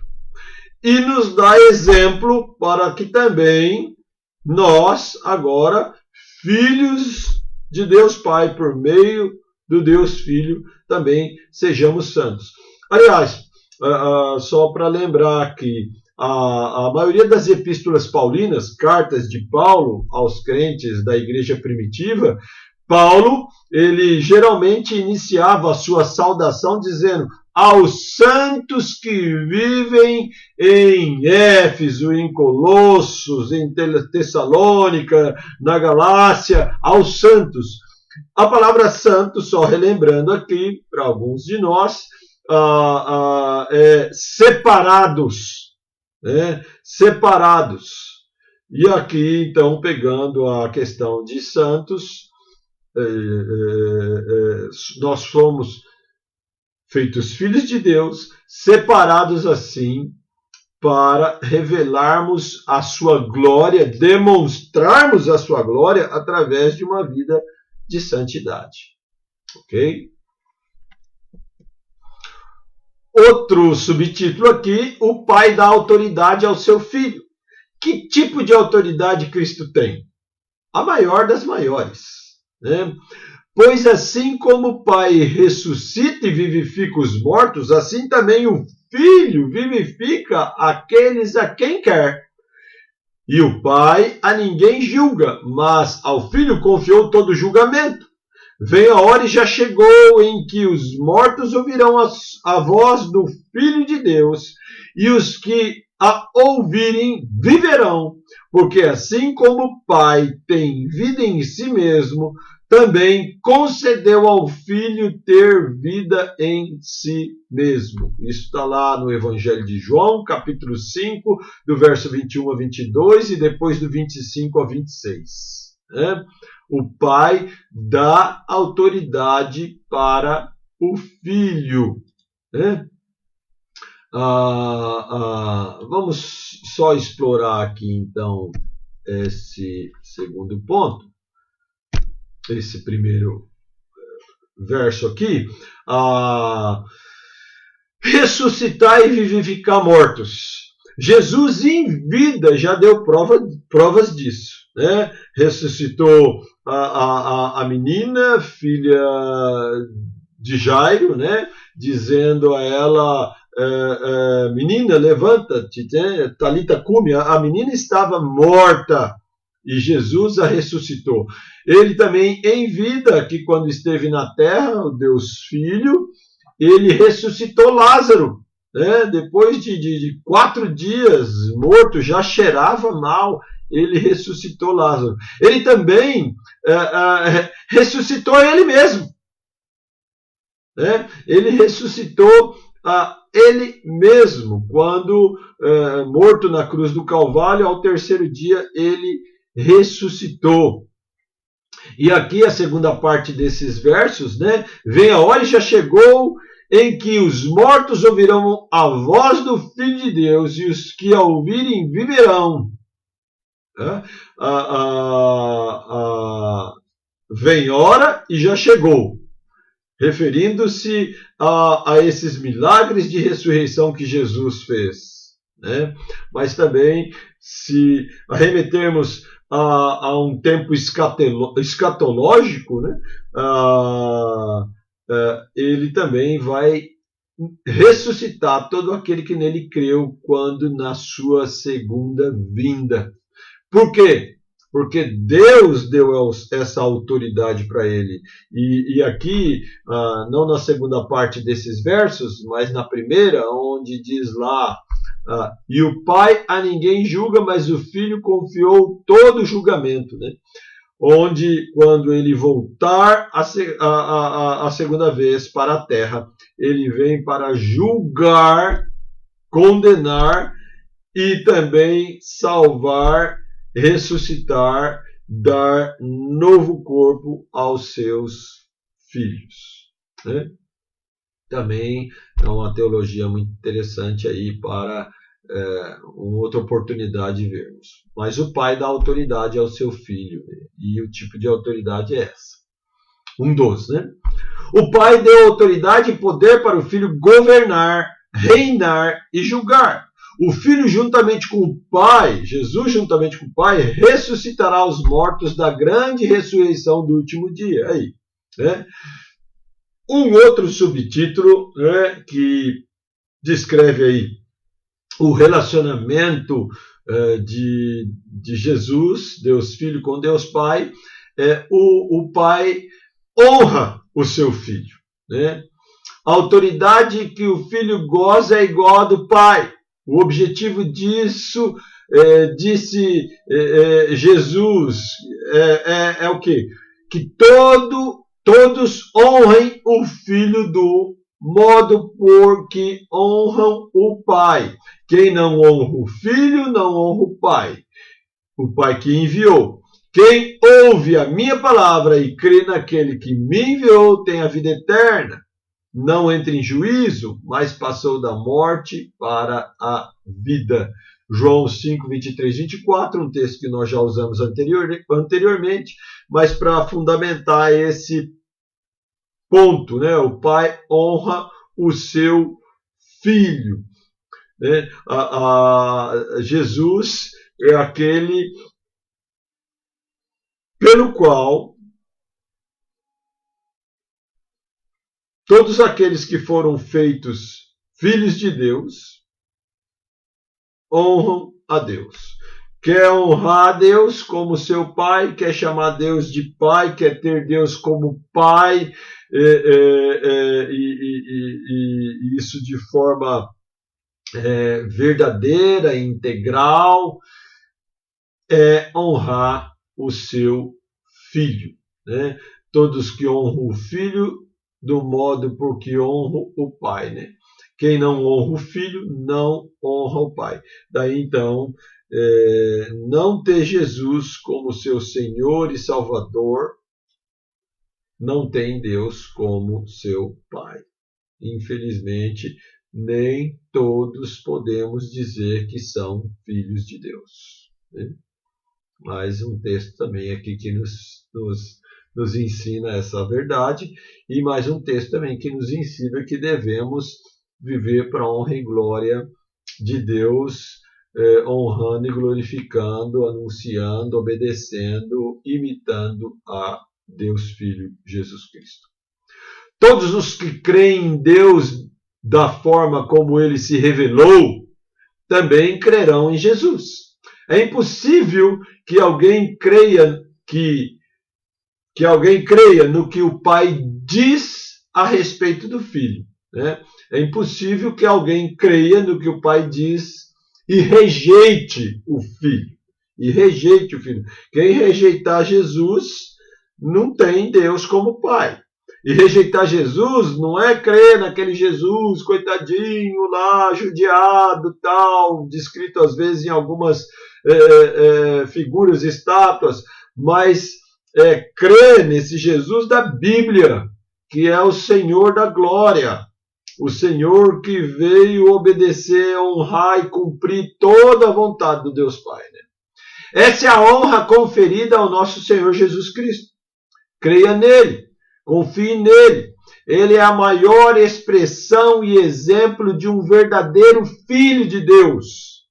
E nos dá exemplo para que também nós, agora, filhos de Deus Pai, por meio do Deus Filho, também sejamos santos. Aliás, só para lembrar que a maioria das epístolas paulinas, cartas de Paulo aos crentes da igreja primitiva, Paulo, ele geralmente iniciava a sua saudação dizendo: aos santos que vivem em Éfeso, em Colossos, em Tessalônica, na Galácia, aos santos. A palavra santo, só relembrando aqui, para alguns de nós, é separados, separados. E aqui, então, pegando a questão de santos, nós somos feitos filhos de Deus, separados assim para revelarmos a sua glória, demonstrarmos a sua glória através de uma vida de santidade. Ok? Outro subtítulo aqui, o Pai dá autoridade ao seu Filho. Que tipo de autoridade Cristo tem? A maior das maiores, né? Pois assim como o Pai ressuscita e vivifica os mortos, assim também o Filho vivifica aqueles a quem quer. E o Pai a ninguém julga, mas ao Filho confiou todo o julgamento. Vem a hora e já chegou em que os mortos ouvirão a voz do Filho de Deus, e os que a ouvirem viverão, porque assim como o Pai tem vida em si mesmo, também concedeu ao Filho ter vida em si mesmo. Isso está lá no Evangelho de João, capítulo 5, do verso 21 a 22 e depois do 25 a 26. Né? O Pai dá autoridade para o Filho. Né? Vamos só explorar aqui, então, esse segundo ponto, esse primeiro verso aqui. Ressuscitar e vivificar mortos. Jesus, em vida, já deu provas disso. Né? Ressuscitou a menina, filha de Jairo, né? Dizendo a ela: menina, levanta-te, talita cumi. A menina estava morta e Jesus a ressuscitou. Ele também, em vida, que quando esteve na terra, o Deus Filho, ele ressuscitou Lázaro. Né? Depois de 4 dias morto, já cheirava mal, ele ressuscitou Lázaro. Ele também ressuscitou ele mesmo. Né? Ele ressuscitou ele mesmo, quando morto na cruz do Calvário, ao 3º dia ele ressuscitou. E aqui a segunda parte desses versos, né? Vem a hora e já chegou em que os mortos ouvirão a voz do Filho de Deus, e os que a ouvirem viverão. Vem hora e já chegou, referindo-se a esses milagres de ressurreição que Jesus fez. Né? Mas também, se arremetermos a um tempo escatológico, né? Ele também vai ressuscitar todo aquele que nele creu quando na sua segunda vinda. Por quê? Porque Deus deu essa autoridade para ele. E aqui, não na segunda parte desses versos, mas na primeira, onde diz lá: e o Pai a ninguém julga, mas o Filho confiou todo o julgamento. Né? Onde, quando ele voltar a segunda vez para a terra, ele vem para julgar, condenar e também salvar, ressuscitar, dar novo corpo aos seus filhos. Né? Também é uma teologia muito interessante aí para uma outra oportunidade de vermos. Mas o Pai dá autoridade ao seu Filho, né? E o tipo de autoridade é essa. 1:12, né? O Pai deu autoridade e poder para o Filho governar, reinar e julgar. O Filho, juntamente com o Pai, Jesus, juntamente com o Pai, ressuscitará os mortos da grande ressurreição do último dia. Aí, né? Um outro subtítulo, né, que descreve aí o relacionamento de Jesus, Deus Filho, com Deus Pai. O Pai honra o seu Filho. Né? A autoridade que o Filho goza é igual à do Pai. O objetivo disso, disse Jesus, é o quê? Que todos honrem o Filho do modo por que honram o Pai. Quem não honra o Filho, não honra o Pai que enviou. Quem ouve a minha palavra e crê naquele que me enviou tem a vida eterna. não entra em juízo, mas passou da morte para a vida. João 5, 23, 24, um texto que nós já usamos anteriormente, mas para fundamentar esse ponto, né? O pai honra o seu filho. Né? Jesus é aquele pelo qual todos aqueles que foram feitos filhos de Deus honram a Deus. Quer honrar a Deus como seu pai, quer chamar Deus de pai, quer ter Deus como pai, e isso de forma verdadeira, integral, é honrar o seu filho. Né? Todos que honram o filho, do modo por que honram o pai. Né? Quem não honra o filho, não honra o pai. Daí então, não ter Jesus como seu Senhor e Salvador, não tem Deus como seu pai. Infelizmente, nem todos podemos dizer que são filhos de Deus. Né? Mais um texto também aqui que nos ensina essa verdade, e mais um texto também que nos ensina que devemos viver para a honra e glória de Deus, honrando e glorificando, anunciando, obedecendo, imitando a Deus Filho Jesus Cristo. Todos os que creem em Deus da forma como ele se revelou, também crerão em Jesus. É impossível que alguém creia alguém creia no que o Pai diz a respeito do Filho. Né? É impossível que alguém creia no que o Pai diz e rejeite o Filho. Quem rejeitar Jesus não tem Deus como Pai. E rejeitar Jesus não é crer naquele Jesus, coitadinho lá, judiado, tal, descrito às vezes em algumas figuras, estátuas, mas crer nesse Jesus da Bíblia, que é o Senhor da glória, o Senhor que veio obedecer, honrar e cumprir toda a vontade do Deus Pai. Né? Essa é a honra conferida ao nosso Senhor Jesus Cristo. Creia nele, confie nele. Ele é a maior expressão e exemplo de um verdadeiro Filho de Deus.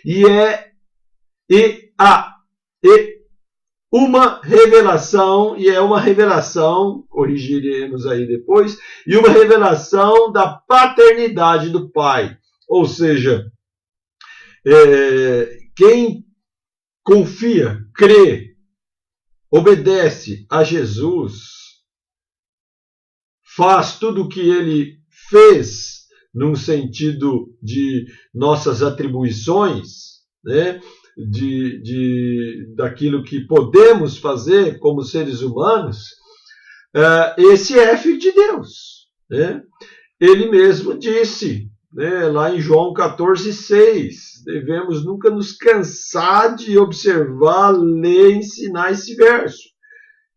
E uma revelação, corrigiremos aí depois, e uma revelação da paternidade do Pai. Ou seja, quem confia, crê, obedece a Jesus, faz tudo o que ele fez num sentido de nossas atribuições, né? Daquilo que podemos fazer como seres humanos, esse é filho de Deus. Né? Ele mesmo disse, né, lá em João 14,6, devemos nunca nos cansar de observar, ler e ensinar esse verso.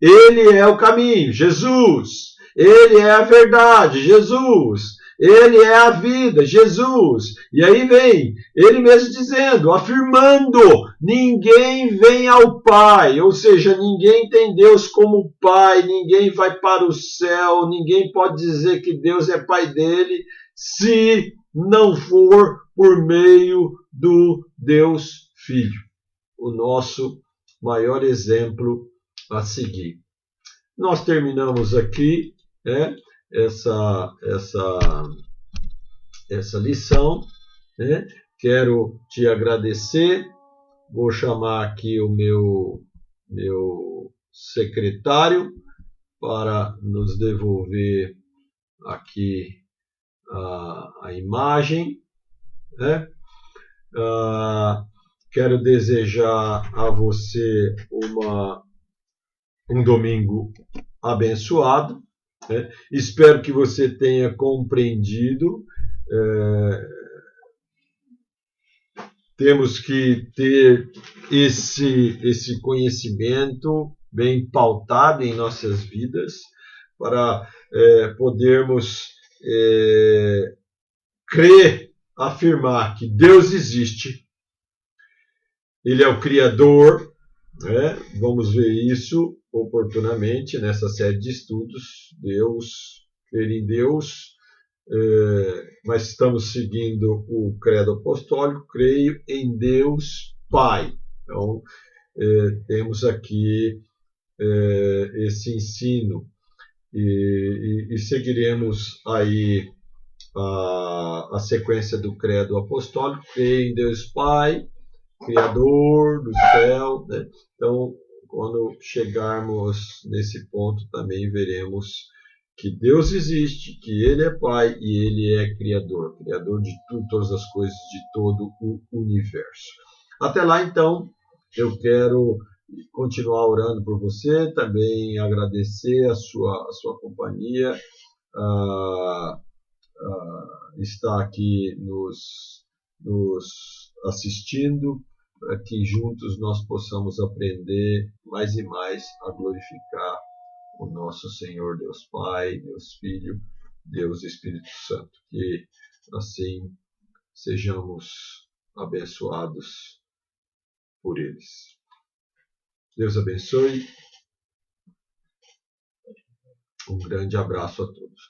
Ele é o caminho, Jesus. Ele é a verdade, Jesus. Ele é a vida, Jesus. E aí vem ele mesmo dizendo, afirmando, ninguém vem ao Pai, ou seja, ninguém tem Deus como Pai, ninguém vai para o céu, ninguém pode dizer que Deus é Pai dele, se não for por meio do Deus Filho, o nosso maior exemplo a seguir. Nós terminamos aqui, essa lição, né? Quero te agradecer, vou chamar aqui o meu secretário para nos devolver aqui a imagem, né? Quero desejar a você um domingo abençoado. Espero que você tenha compreendido. Temos que ter esse conhecimento bem pautado em nossas vidas para podermos crer, afirmar que Deus existe, Ele é o Criador, né? Vamos ver isso oportunamente nessa série de estudos. Crer em Deus, mas estamos seguindo o credo apostólico, creio em Deus Pai. Então, temos aqui esse ensino e seguiremos aí a sequência do credo apostólico, creio em Deus Pai, Criador do céu, né? Então, quando chegarmos nesse ponto, também veremos que Deus existe, que Ele é Pai e Ele é Criador, Criador de tudo, todas as coisas, de todo o universo. Até lá, então, eu quero continuar orando por você, também agradecer a sua companhia, estar aqui nos assistindo, para que juntos nós possamos aprender mais e mais a glorificar o nosso Senhor Deus Pai, Deus Filho, Deus Espírito Santo. Que assim sejamos abençoados por eles. Deus abençoe. Um grande abraço a todos.